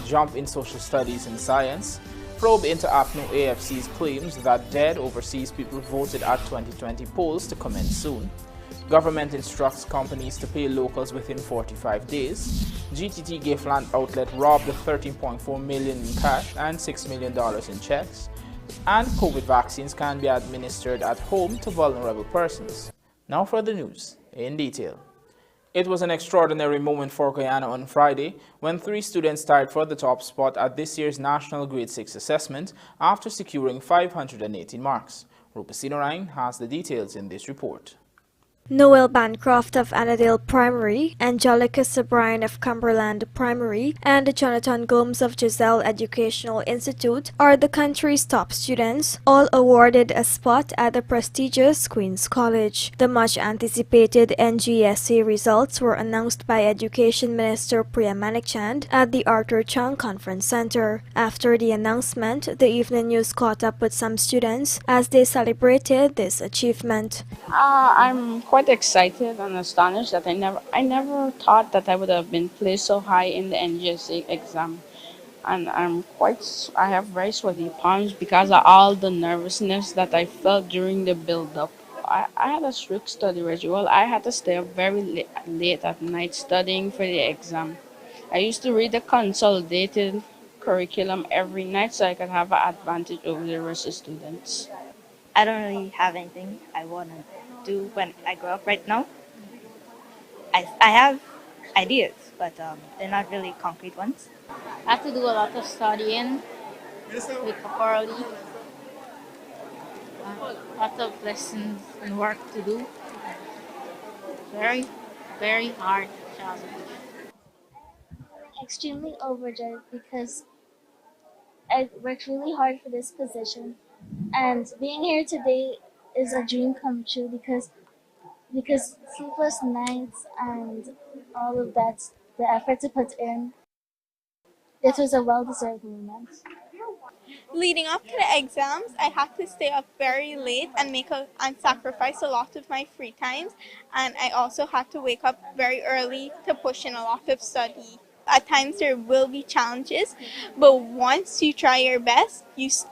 jump in social studies and science. Probe into APNU AFC'S claims that dead overseas people voted at 2020 polls to commence soon. Government instructs companies to pay locals within 45 days. GTT GIFTLAND outlet robbed of $13.4 million in cash and $6 million in checks. And COVID vaccines can be administered at home to vulnerable persons. Now for the news in detail. It was an extraordinary moment for Guyana on Friday when 3 students tied for the top spot at this year's National Grade 6 assessment after securing 518 marks. Rupesina Ryan has the details in this report. Noel Bancroft of Annadale Primary, Angelica Sabrine of Cumberland Primary, and Jonathan Gomes of Giselle Educational Institute are the country's top students, all awarded a spot at the prestigious Queen's College. The much-anticipated NGSA results were announced by Education Minister Priya Manikchand at the Arthur Chung Conference Center. After the announcement, the evening news caught up with some students as they celebrated this achievement. I'm quite excited and astonished that I never thought that I would have been placed so high in the NGSA exam, and I have very sweaty palms because of all the nervousness that I felt during the build-up. I had a strict study schedule. I had to stay up very late at night studying for the exam. I used to read the consolidated curriculum every night so I could have an advantage over the rest of the students. I don't really have anything I want to do when I grow up right now. I have ideas, but they're not really concrete ones. I have to do a lot of studying, wake up early, lots of lessons and work to do. Very, very hard challenge. Extremely overjoyed because I worked really hard for this position, and being here today is a dream come true because sleepless nights and all of that, the effort to put in, it was a well-deserved moment. Leading up to the exams, I had to stay up very late and sacrifice a lot of my free times, and I also had to wake up very early to push in a lot of study. At times there will be challenges, but once you try your best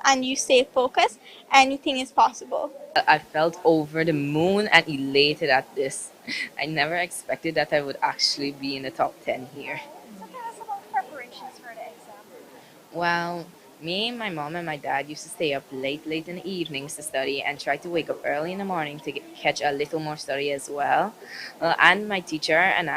and you stay focused, anything is possible. I felt over the moon and elated at this. I never expected that I would actually be in the top 10 here. So tell us about preparations for the exam. Well, me, my mom, and my dad used to stay up late in the evenings to study and try to wake up early in the morning to catch a little more study as well. And my teacher and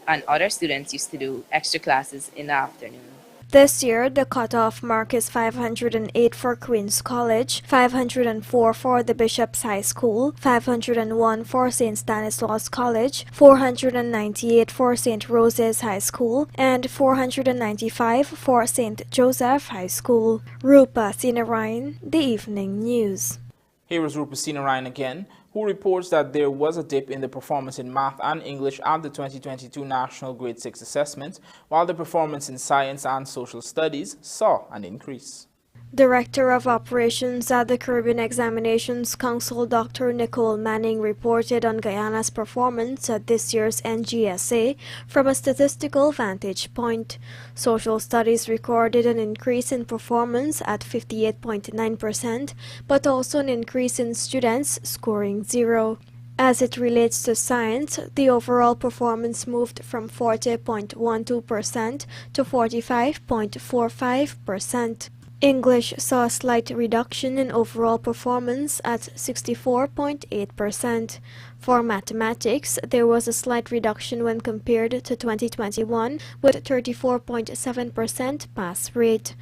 and other students used to do extra classes in the afternoon. This year, the cutoff mark is 508 for Queen's College, 504 for the Bishop's High School, 501 for St. Stanislaus College, 498 for St. Rose's High School, and 495 for St. Joseph High School. Rupesina Ryan, The Evening News. Here is Rupesina Ryan again, who reports that there was a dip in the performance in math and English at the 2022 National Grade 6 assessment, while the performance in science and social studies saw an increase. Director of Operations at the Caribbean Examinations Council, Dr. Nicole Manning, reported on Guyana's performance at this year's NGSA from a statistical vantage point. Social Studies recorded an increase in performance at 58.9%, but also an increase in students scoring 0. As it relates to science, the overall performance moved from 40.12% to 45.45%. English saw a slight reduction in overall performance at 64.8%. For mathematics, there was a slight reduction when compared to 2021 with 34.7% pass rate.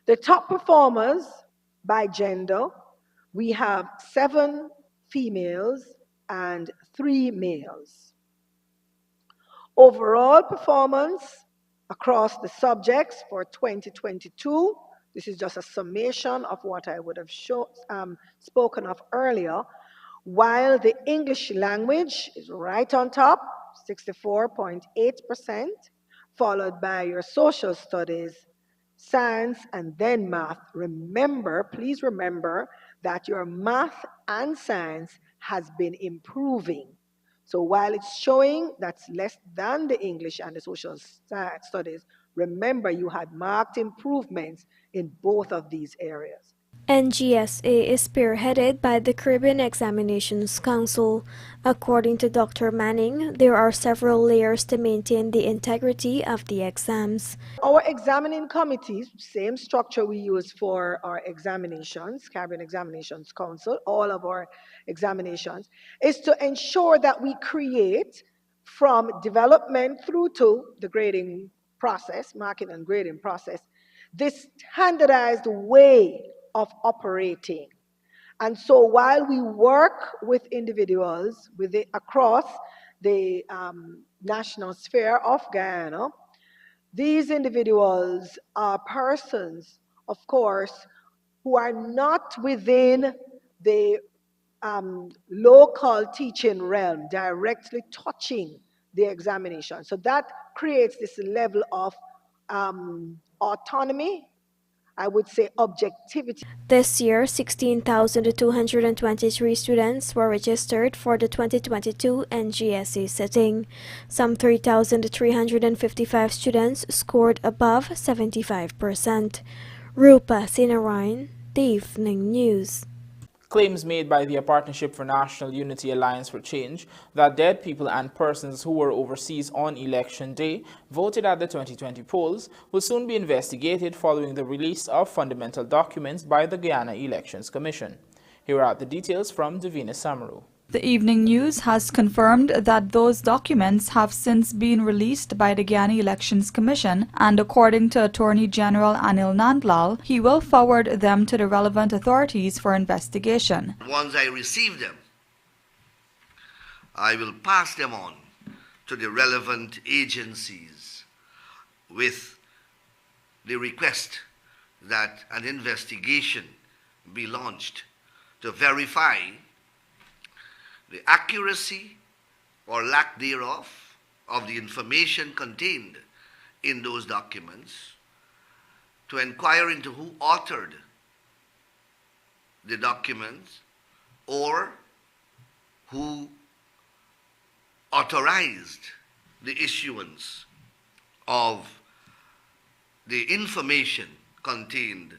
The top performers by gender, we have 7 females and 3 males. Overall performance across the subjects for 2022, this is just a summation of what I would have spoken of earlier. While the English language is right on top, 64.8%, followed by your social studies, science, and then math. Remember, please remember that your math and science has been improving. So while it's showing that's less than the English and the social studies, Remember, you had marked improvements in both of these areas. NGSA is spearheaded by the Caribbean Examinations Council. According to Dr. Manning, there are several layers to maintain the integrity of the exams. Our examining committees, same structure we use for our examinations, Caribbean Examinations Council, all of our examinations, is to ensure that we create from development through to the grading process, marking and grading process, this standardized way of operating. And so while we work with individuals across the national sphere of Guyana, these individuals are persons, of course, who are not within the local teaching realm, directly touching the examination. So that creates this level of autonomy, I would say objectivity. This year, 16,223 students were registered for the 2022 NGSA sitting. Some 3,355 students scored above 75%. Rupa Sinarayan, The Evening News. Claims made by the Partnership for National Unity Alliance for Change that dead people and persons who were overseas on election day voted at the 2020 polls will soon be investigated following the release of fundamental documents by the Guyana Elections Commission. Here are the details from Davina Samaru. The Evening News has confirmed that those documents have since been released by the Guyana Elections Commission, and according to Attorney General Anil Nandlal, he will forward them to the relevant authorities for investigation. Once I receive them, I will pass them on to the relevant agencies with the request that an investigation be launched to verify the accuracy or lack thereof of the information contained in those documents, to inquire into who authored the documents or who authorized the issuance of the information contained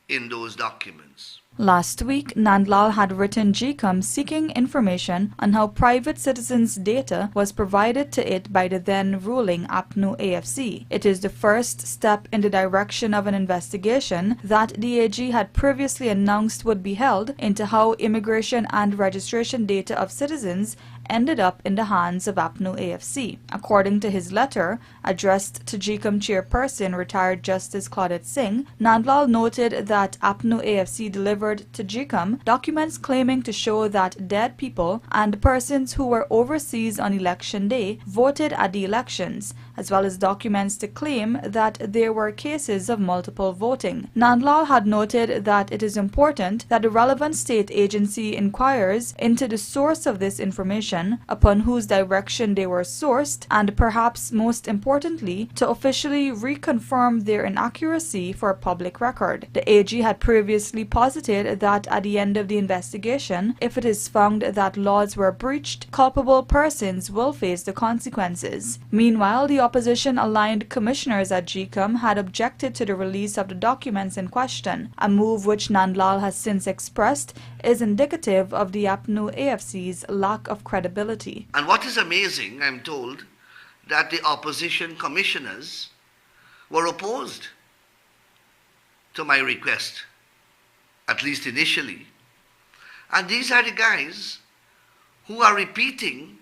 in those documents. Last week, Nandlal had written GCOM seeking information on how private citizens' data was provided to it by the then ruling APNU AFC. It is the first step in the direction of an investigation that the AG had previously announced would be held into how immigration and registration data of citizens ended up in the hands of APNU AFC. According to his letter, addressed to GCOM chairperson retired Justice Claudette Singh, Nandlal noted that APNU AFC delivered to GCOM documents claiming to show that dead people and persons who were overseas on election day voted at the elections, as well as documents to claim that there were cases of multiple voting. Nandlal had noted that it is important that the relevant state agency inquires into the source of this information, upon whose direction they were sourced, and perhaps most importantly, to officially reconfirm their inaccuracy for public record. The AG had previously posited that at the end of the investigation, if it is found that laws were breached, culpable persons will face the consequences. Meanwhile, the opposition-aligned commissioners at GCOM had objected to the release of the documents in question, a move which Nandlal has since expressed is indicative of the APNU AFC's lack of credibility. And what is amazing, I'm told, that the opposition commissioners were opposed to my request, at least initially. And these are the guys who are repeating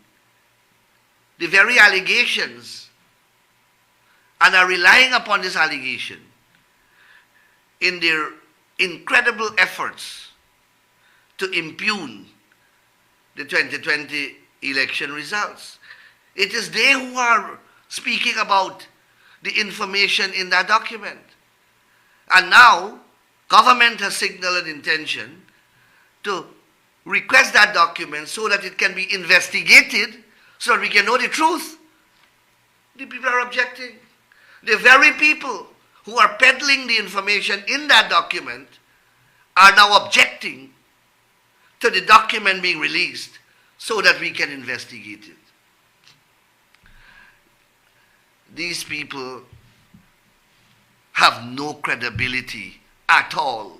the very allegations and are relying upon this allegation in their incredible efforts to impugn the 2020 election results. It is they who are speaking about the information in that document. And now, government has signaled an intention to request that document so that it can be investigated, so that we can know the truth. The people are objecting. The very people who are peddling the information in that document are now objecting to the document being released so that we can investigate it. These people have no credibility at all.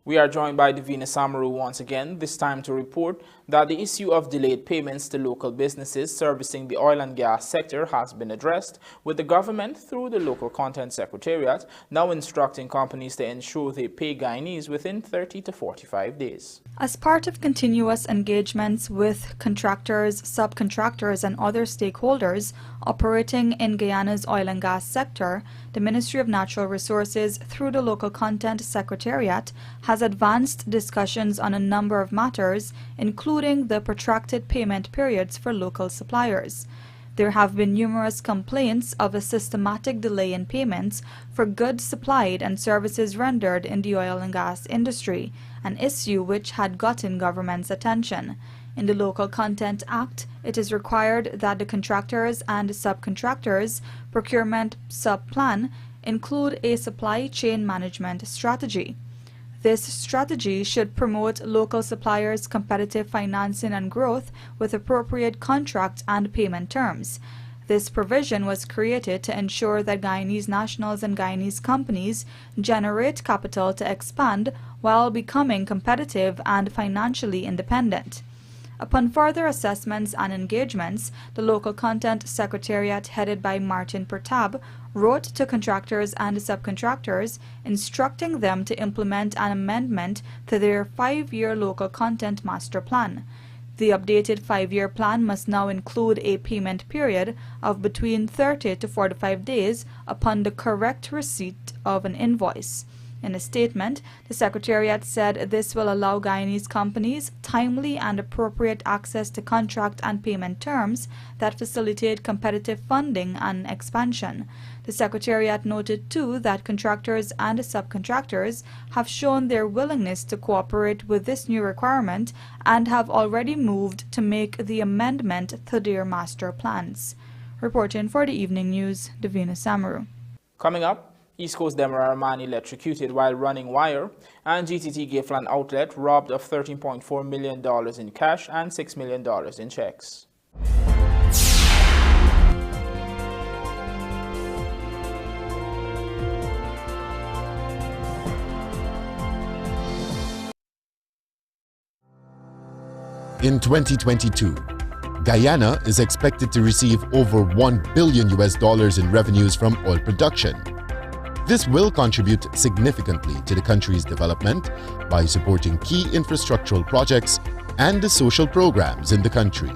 We are joined by Davina Samaru once again, this time to report that the issue of delayed payments to local businesses servicing the oil and gas sector has been addressed, with the government through the Local Content Secretariat now instructing companies to ensure they pay Guyanese within 30 to 45 days. As part of continuous engagements with contractors, subcontractors and other stakeholders operating in Guyana's oil and gas sector, the Ministry of Natural Resources through the Local Content Secretariat has advanced discussions on a number of matters, including the protracted payment periods for local suppliers. There have been numerous complaints of a systematic delay in payments for goods supplied and services rendered in the oil and gas industry, an issue which had gotten government's attention. In the Local Content Act, it is required that the contractors and subcontractors procurement sub-plan include a supply chain management strategy. This strategy should promote local suppliers' competitive financing and growth with appropriate contract and payment terms. This provision was created to ensure that Guyanese nationals and Guyanese companies generate capital to expand while becoming competitive and financially independent. Upon further assessments and engagements, the Local Content Secretariat headed by Martin Pertab wrote to contractors and subcontractors instructing them to implement an amendment to their 5-year Local Content Master Plan. The updated 5-year plan must now include a payment period of between 30 to 45 days upon the correct receipt of an invoice. In a statement, the Secretariat said this will allow Guyanese companies timely and appropriate access to contract and payment terms that facilitate competitive funding and expansion. The Secretariat noted too that contractors and subcontractors have shown their willingness to cooperate with this new requirement and have already moved to make the amendment to their master plans. Reporting for the Evening News, Davina Samaru. Coming up, East Coast Demerara man electrocuted while running wire, and GTT GIFTLAND outlet robbed of $13.4 million in cash and $6 million in checks. In 2022, Guyana is expected to receive over $1 billion in revenues from oil production. This will contribute significantly to the country's development by supporting key infrastructural projects and the social programs in the country.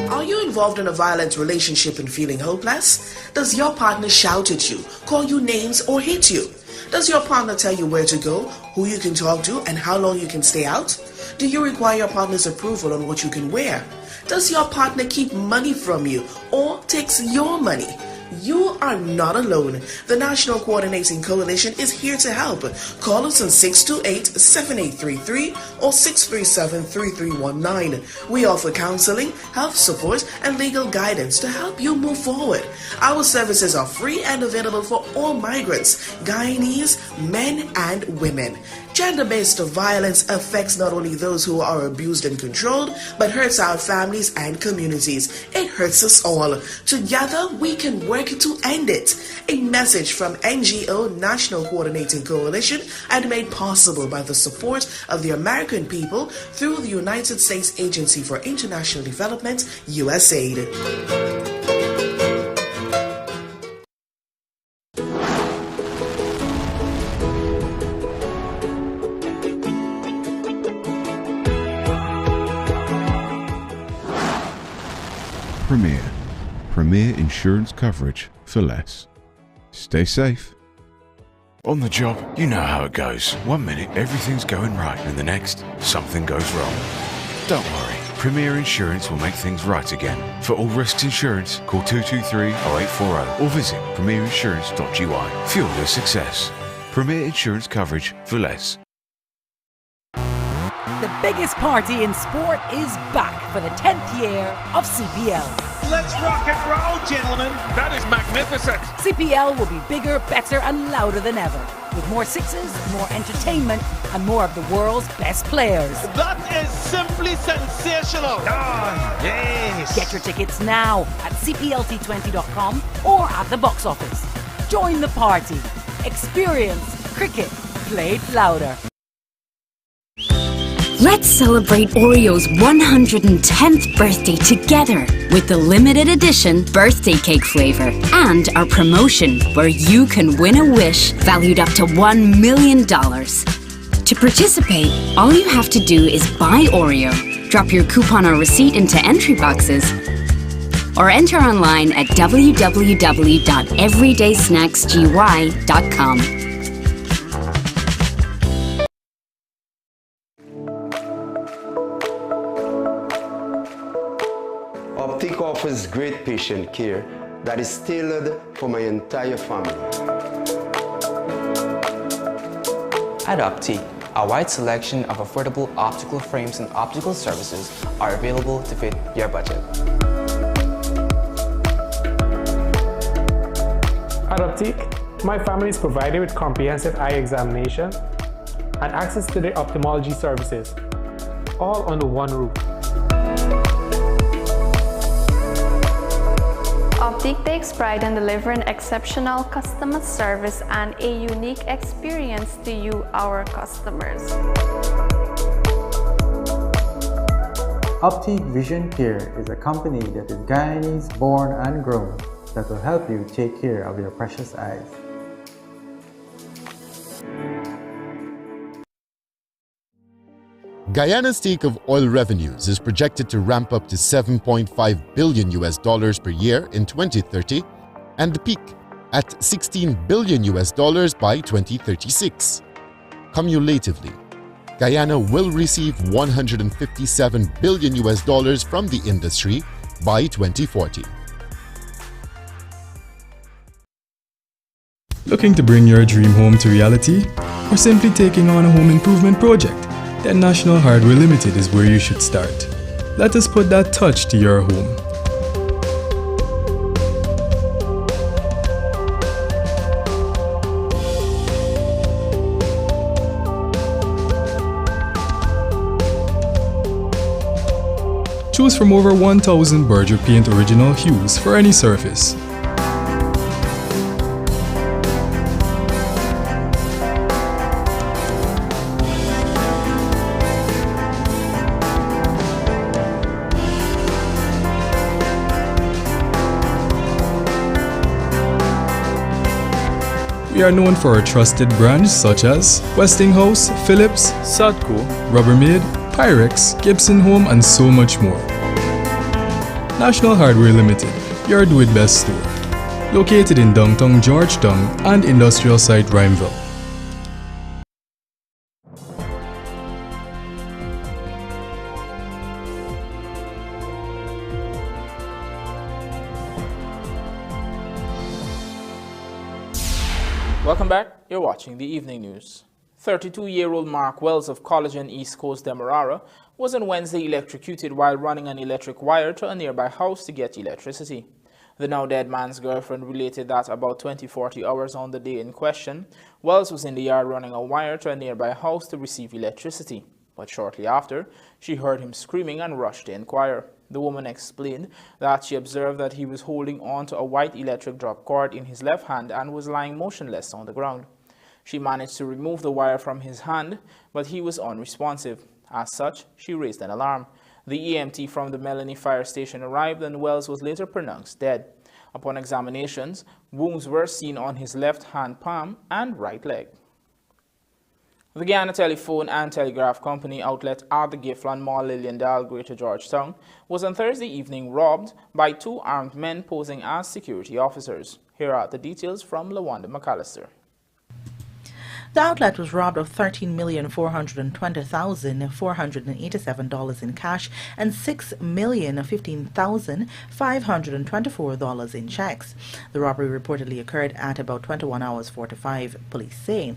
Are you involved in a violent relationship and feeling hopeless? Does your partner shout at you, call you names, or hit you? Does your partner tell you where to go, who you can talk to, and how long you can stay out? Do you require your partner's approval on what you can wear? Does your partner keep money from you or takes your money? You are not alone. The National Coordinating Coalition is here to help. Call us on 628-7833 or 637-3319. We offer counseling, health support, and legal guidance to help you move forward. Our services are free and available for all migrants, Guyanese, men and women. Gender-based violence affects not only those who are abused and controlled, but hurts our families and communities. It hurts us all. Together, we can work to end it. A message from NGO National Coordinating Coalition and made possible by the support of the American people through the United States Agency for International Development, USAID. Premier insurance coverage for less. Stay safe. On the job, you know how it goes. 1 minute, everything's going right, and the next, something goes wrong. Don't worry, Premier Insurance will make things right again. For all risks insurance, call 223-0840 or visit premierinsurance.gy. Fuel your success. Premier insurance coverage for less. The biggest party in sport is back for the 10th year of CPL. Let's rock and roll, gentlemen. That is magnificent. magnificent. CPL will be bigger, better, and louder than ever. With more sixes, more entertainment, and more of the world's best players. That is simply sensational. Ah, yes. Get your tickets now at cplt20.com or at the box office. Join the party. Experience cricket played louder. Let's celebrate Oreo's 110th birthday together with the limited edition birthday cake flavor and our promotion where you can win a wish valued up to $1 million. To participate, all you have to do is buy Oreo, drop your coupon or receipt into entry boxes, or enter online at www.everydaysnacksgy.com. Optic offers great patient care that is tailored for my entire family. At Optic, a wide selection of affordable optical frames and optical services are available to fit your budget. At Optic, my family is provided with comprehensive eye examination and access to their ophthalmology services, all under one roof. Optic takes pride in delivering exceptional customer service and a unique experience to you, our customers. Optic Vision Care is a company that is Guyanese born and grown that will help you take care of your precious eyes. Guyana's take of oil revenues is projected to ramp up to $7.5 billion per year in 2030 and peak at $16 billion by 2036. Cumulatively, Guyana will receive $157 billion from the industry by 2040. Looking to bring your dream home to reality? Or simply taking on a home improvement project? Then National Hardware Limited is where you should start. Let us put that touch to your home. Choose from over 1,000 Berger Paint original hues for any surface. We are known for our trusted brands such as Westinghouse, Philips, Sadco, Rubbermaid, Pyrex, Gibson Home, and so much more. National Hardware Limited, your do-it-best store. Located in downtown Georgetown and industrial site Rhymeville. Welcome back. You're watching the Evening News. 32-year-old Mark Wells of College and East Coast Demerara was on Wednesday electrocuted while running an electric wire to a nearby house to get electricity. The now dead man's girlfriend related that about 20-40 hours on the day in question, Wells was in the yard running a wire to a nearby house to receive electricity. But shortly after, she heard him screaming and rushed to inquire. The woman explained that she observed that he was holding on to a white electric drop cord in his left hand and was lying motionless on the ground. She managed to remove the wire from his hand, but he was unresponsive. As such, she raised an alarm. The EMT from the Melanie Fire Station arrived and Wells was later pronounced dead. Upon examinations, wounds were seen on his left hand palm and right leg. The Guyana Telephone and Telegraph Company outlet at the GIFTLAND Mall, Lilliandale, Greater Georgetown, was on Thursday evening robbed by two armed men posing as security officers. Here are the details from LaWanda McAllister. The outlet was robbed of $13,420,487 in cash and $6,015,524 in checks. The robbery reportedly occurred at about 21 hours 45, police say.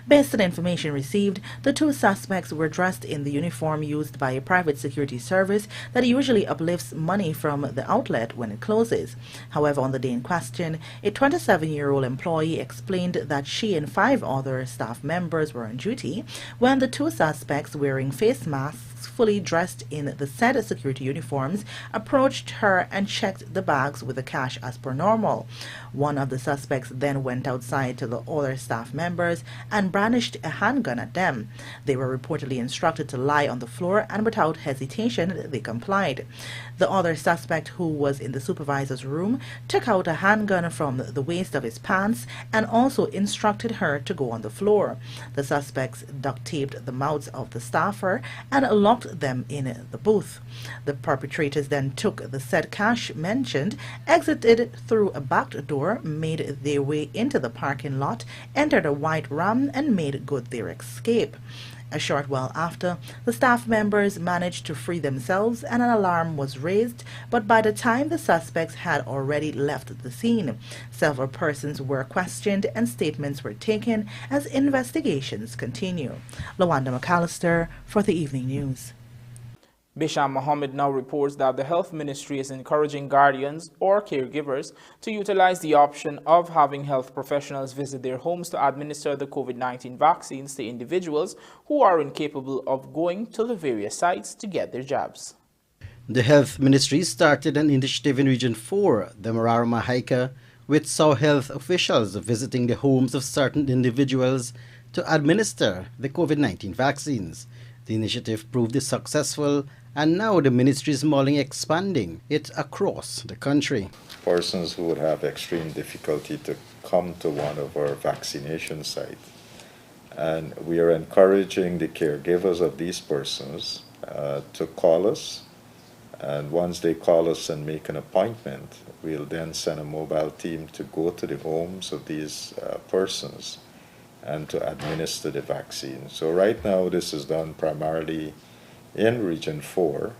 Based on information received, the two suspects were dressed in the uniform used by a private security service that usually uplifts money from the outlet when it closes. However, on the day in question, a 27-year-old employee explained that she and 5 other staff members were on duty when the two suspects wearing face masks, fully dressed in the said security uniforms, approached her and checked the bags with the cash as per normal. One of the suspects then went outside to the other staff members and brandished a handgun at them. They were reportedly instructed to lie on the floor, and without hesitation they complied. The other suspect, who was in the supervisor's room, took out a handgun from the waist of his pants and also instructed her to go on the floor. The suspects duct-taped the mouths of the staffer and locked them in the booth. The perpetrators then took the said cash mentioned, exited through a back door, made their way into the parking lot, entered a white Ram, and made good their escape. A short while after, the staff members managed to free themselves and an alarm was raised, but by the time the suspects had already left the scene. Several persons were questioned and statements were taken as investigations continue. Lawanda McAllister for the Evening News. Bisham Mohammed now reports that the Health Ministry is encouraging guardians or caregivers to utilize the option of having health professionals visit their homes to administer the COVID-19 vaccines to individuals who are incapable of going to the various sites to get their jabs. The Health Ministry started an initiative in Region 4, the Marara-Mahaica, which saw health officials visiting the homes of certain individuals to administer the COVID-19 vaccines. The initiative proved successful, and now the ministry is mulling expanding it across the country. Persons who would have extreme difficulty to come to one of our vaccination sites. And we are encouraging the caregivers of these persons to call us. And once they call us and make an appointment, we'll then send a mobile team to go to the homes of these persons and to administer the vaccine. So right now this is done primarily in Region 4.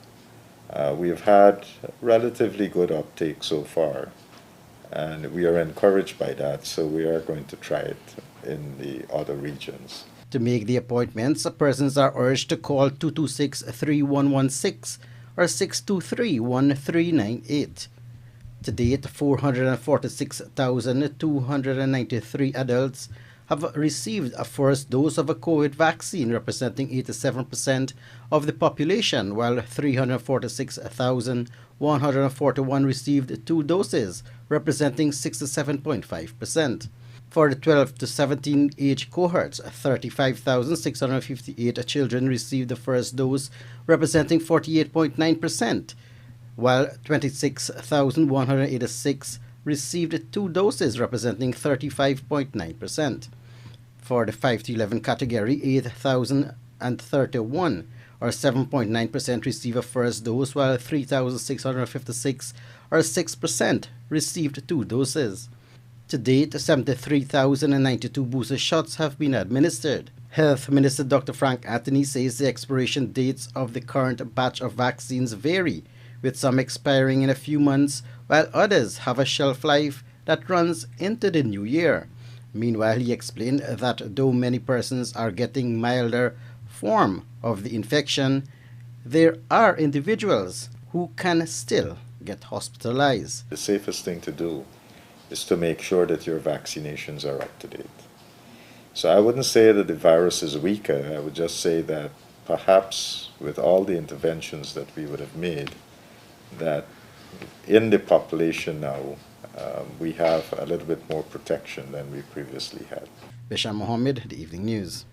We've had relatively good uptake so far, and we are encouraged by that, so we are going to try it in the other regions. To make the appointments, persons are urged to call 226-3116 or 623-1398. To date, 446,293 adults have received a first dose of a COVID vaccine, representing 87% of the population, while 346,141 received 2 doses, representing 67.5%. For the 12 to 17 age cohorts, 35,658 children received the first dose, representing 48.9%, while 26,186 received 2 doses, representing 35.9%. For the 5 to 11 category, 8,031 or 7.9% receive a first dose, while 3,656 or 6% received 2 doses. To date, 73,092 booster shots have been administered. Health Minister Dr. Frank Anthony says the expiration dates of the current batch of vaccines vary, with some expiring in a few months, while others have a shelf life that runs into the new year. Meanwhile, he explained that though many persons are getting milder form of the infection, there are individuals who can still get hospitalized. The safest thing to do is to make sure that your vaccinations are up to date. So I wouldn't say that the virus is weaker. I would just say that perhaps with all the interventions that we would have made, that in the population now, we have a little bit more protection than we previously had. Bisham Mohammed, The Evening News.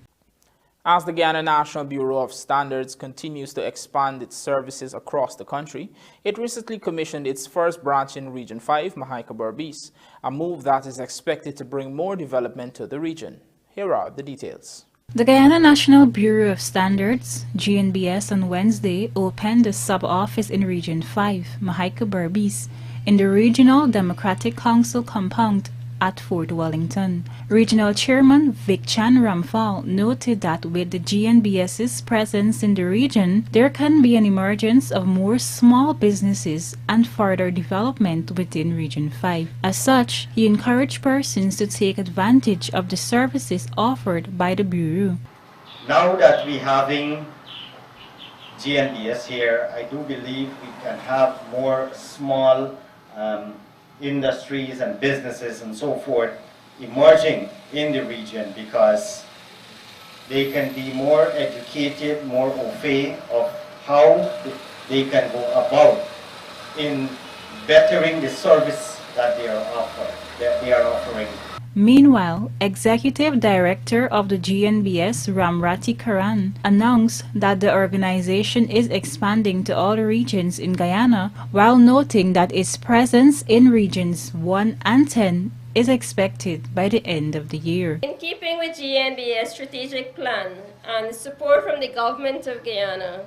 As the Guyana National Bureau of Standards continues to expand its services across the country, it recently commissioned its first branch in Region 5, Mahaica-Berbice, a move that is expected to bring more development to the region. Here are the details. The Guyana National Bureau of Standards, GNBS, on Wednesday opened a sub-office in Region 5, Mahaica-Berbice, in the Regional Democratic Council compound at Fort Wellington. Regional Chairman Vic Chan Ramphal noted that with the GNBS's presence in the region, there can be an emergence of more small businesses and further development within Region 5. As such, he encouraged persons to take advantage of the services offered by the Bureau. Now that we're having GNBS here, I do believe we can have more small industries and businesses and so forth emerging in the region because they can be more educated, more au fait of how they can go about in bettering the service that they are offering. Meanwhile, Executive Director of the GNBS, Ramrati Karan, announced that the organization is expanding to all regions in Guyana, while noting that its presence in regions 1 and 10 is expected by the end of the year. In keeping with GNBS strategic plan and support from the government of Guyana,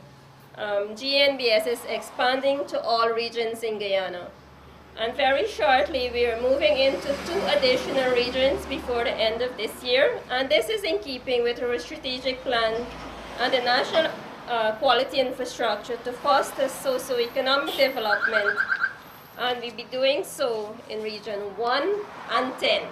GNBS is expanding to all regions in Guyana. And very shortly, we are moving into 2 additional regions before the end of this year. And this is in keeping with our strategic plan and the national quality infrastructure to foster socio-economic development. And we'll be doing so in region 1 and 10.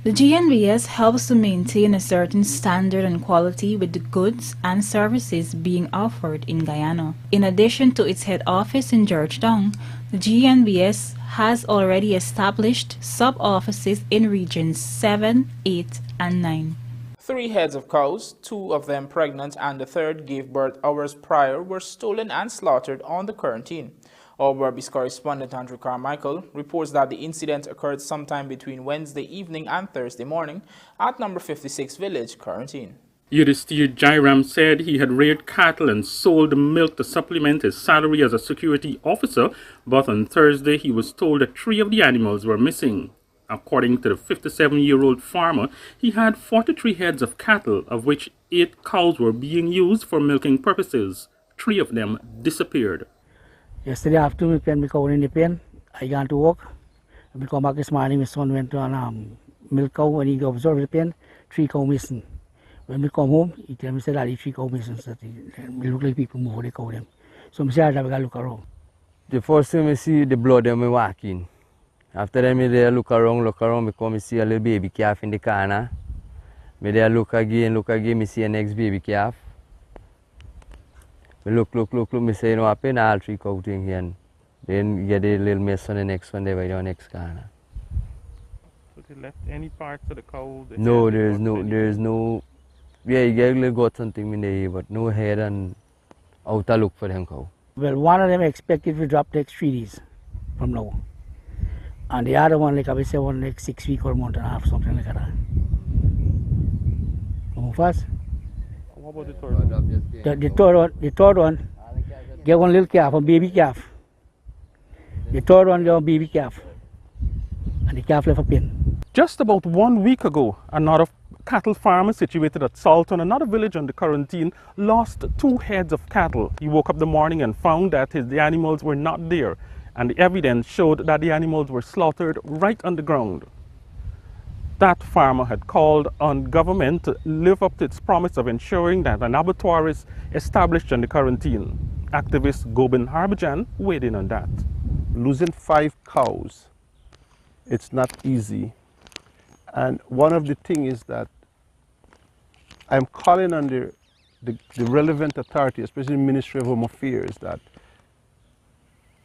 The GNBS helps to maintain a certain standard and quality with the goods and services being offered in Guyana. In addition to its head office in Georgetown, the GNBS has already established sub-offices in regions 7, 8, and 9. 3 heads of cows, 2 of them pregnant and the third gave birth hours prior, were stolen and slaughtered on the quarantine. Our Berbice correspondent Andrew Carmichael reports that the incident occurred sometime between Wednesday evening and Thursday morning at number 56 Village, Quarantine. Yudhisthir Jairam said he had reared cattle and sold the milk to supplement his salary as a security officer, but on Thursday he was told that 3 of the animals were missing. According to the 57-year-old farmer, he had 43 heads of cattle, of which 8 cows were being used for milking purposes. 3 of them disappeared. Yesterday afternoon, we called in the pen. I got to work. When we come back this morning, my son went to a milk cow. When he observed the pen, 3 cows missing. When we come home, he tell me, said, "Daddy, 3 cows missing." So we look like people move, they call them. So I said, "I got to look around." The first time I see the blood, I walk in. After that, I look around, because I see a little baby calf in the corner. I look again, I see a next baby calf. I look, I say, no, happen, all 3 cows in here. And then get a little mess on the next one, they were the next corner. So they left any parts of the cow? No, there's no, yeah, you got something in there, but no head and outer look for them cow. Well, one of them expected to drop next 3 days from now. And the other one, like I say, one like 6 weeks or a month and a half, something like that. Come fast. What about the third one? The third one, get one little calf, a baby calf. The third one, get a baby calf. And the calf left a pin. Just about 1 week ago, another cattle farmer situated at Salton, another village on the quarantine, lost 2 heads of cattle. He woke up the morning and found that the animals were not there, and the evidence showed that the animals were slaughtered right on the ground. That farmer had called on government to live up to its promise of ensuring that an abattoir is established on the quarantine. Activist Gobin Harbajan weighed in on that. Losing 5 cows, it's not easy. And one of the things is that I'm calling on the relevant authority, especially the Ministry of Home Affairs, that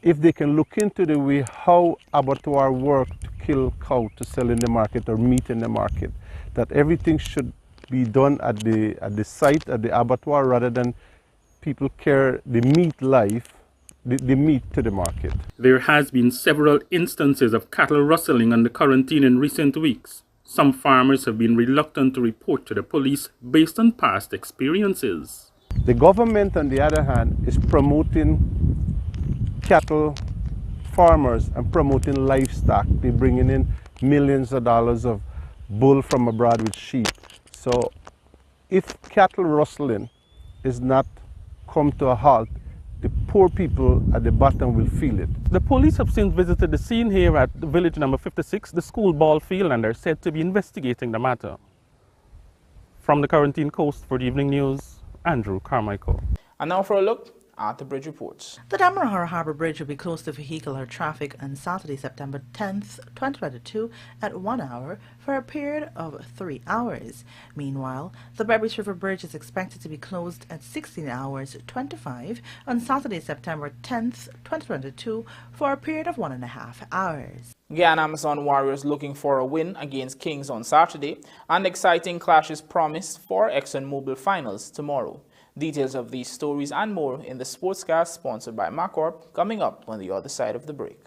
if they can look into the way how abattoir work to kill cow to sell in the market or meat in the market, that everything should be done at the site, at the abattoir, rather than people carry the meat life, the meat to the market. There has been several instances of cattle rustling on the quarantine in recent weeks. Some farmers have been reluctant to report to the police based on past experiences. The government, on the other hand, is promoting cattle farmers and promoting livestock. They're bringing in millions of dollars of bull from abroad with sheep. So if cattle rustling is not come to a halt, the poor people at the bottom will feel it. The police have since visited the scene here at village number 56, the school ball field, and are said to be investigating the matter. From the Quarantine Coast for the Evening News, Andrew Carmichael. And now for a look at the bridge reports. The Damara Harbour Bridge will be closed to vehicular traffic on Saturday, September 10th, 2022 at 1 hour for a period of 3 hours. Meanwhile, the Berbice River Bridge is expected to be closed at 16 hours 25 on Saturday, September 10th, 2022 for a period of 1.5 hours. Guyana Amazon Warriors looking for a win against Kings on Saturday, and exciting clashes promised for ExxonMobil finals tomorrow. Details of these stories and more in the Sportscast sponsored by Macorp coming up on the other side of the break.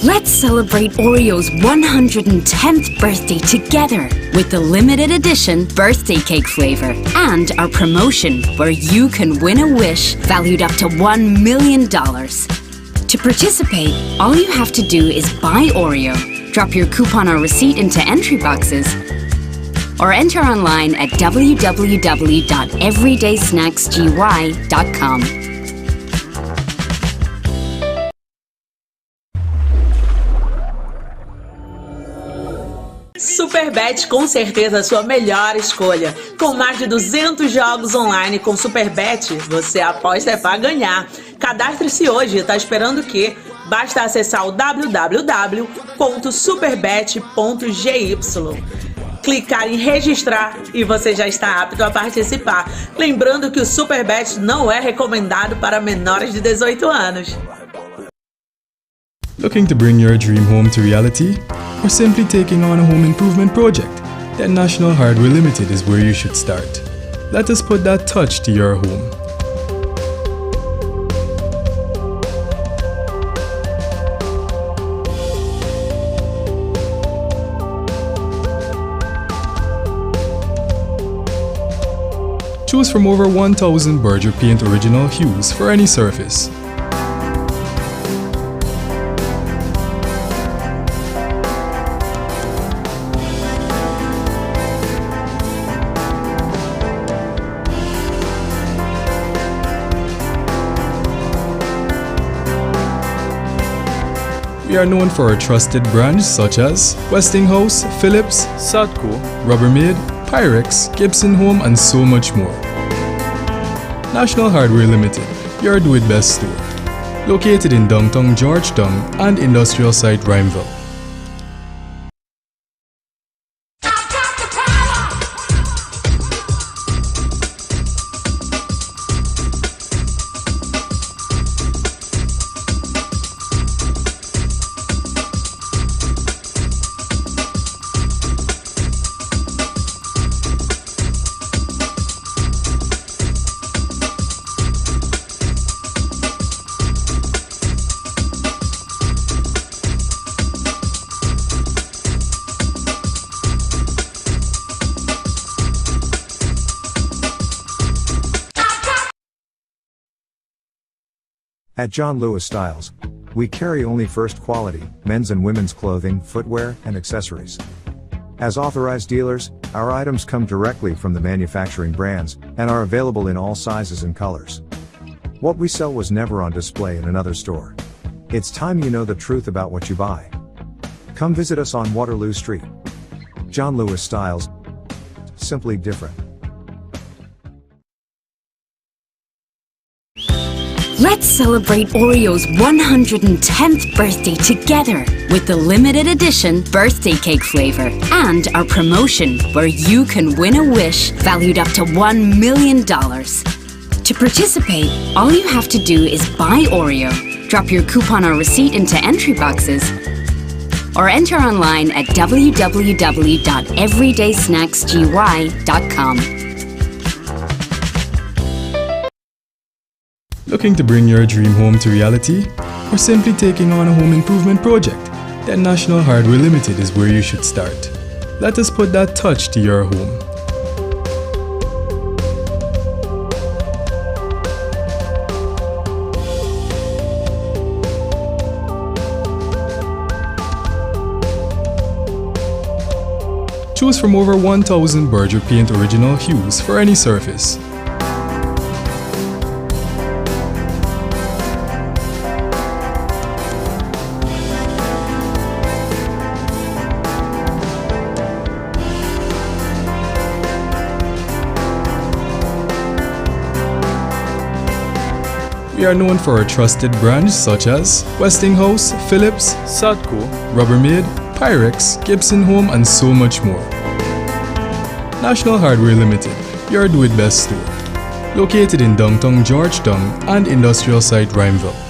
Let's celebrate Oreo's 110th birthday together with the limited edition birthday cake flavor and our promotion where you can win a wish valued up to $1 million. To participate, all you have to do is buy Oreo, drop your coupon or receipt into entry boxes, or enter online at www.everydaysnacksgy.com. Superbet com certeza a sua melhor escolha. Com mais de 200 jogos online com Superbet, você aposta é para ganhar. Cadastre-se hoje, tá esperando o quê? Basta acessar o www.superbet.gy, clicar em registrar e você já está apto a participar. Lembrando que o Superbet não é recomendado para menores de 18 anos. Looking to bring your dream home to reality? Or simply taking on a home improvement project? Then National Hardware Limited is where you should start. Let us put that touch to your home. Choose from over 1,000 Berger Paint original hues for any surface. We are known for our trusted brands such as Westinghouse, Philips, Sadco, Rubbermaid, Pyrex, Gibson Home, and so much more. National Hardware Limited, your do-it-best store. Located in downtown Georgetown and industrial site Rhymeville. At John Lewis Styles, we carry only first quality, men's and women's clothing, footwear, and accessories. As authorized dealers, our items come directly from the manufacturing brands, and are available in all sizes and colors. What we sell was never on display in another store. It's time you know the truth about what you buy. Come visit us on Waterloo Street. John Lewis Styles. Simply different. Let's celebrate Oreo's 110th birthday together with the limited edition birthday cake flavor and our promotion where you can win a wish valued up to $1 million. To participate, all you have to do is buy Oreo, drop your coupon or receipt into entry boxes, or enter online at www.everydaysnacksgy.com. Looking to bring your dream home to reality? Or simply taking on a home improvement project? Then National Hardware Limited is where you should start. Let us put that touch to your home. Choose from over 1,000 Berger Paint original hues for any surface. We are known for our trusted brands such as Westinghouse, Philips, Sadco, Rubbermaid, Pyrex, Gibson Home, and so much more. National Hardware Limited, your do-it-best store. Located in downtown Georgetown and industrial site Rhymeville.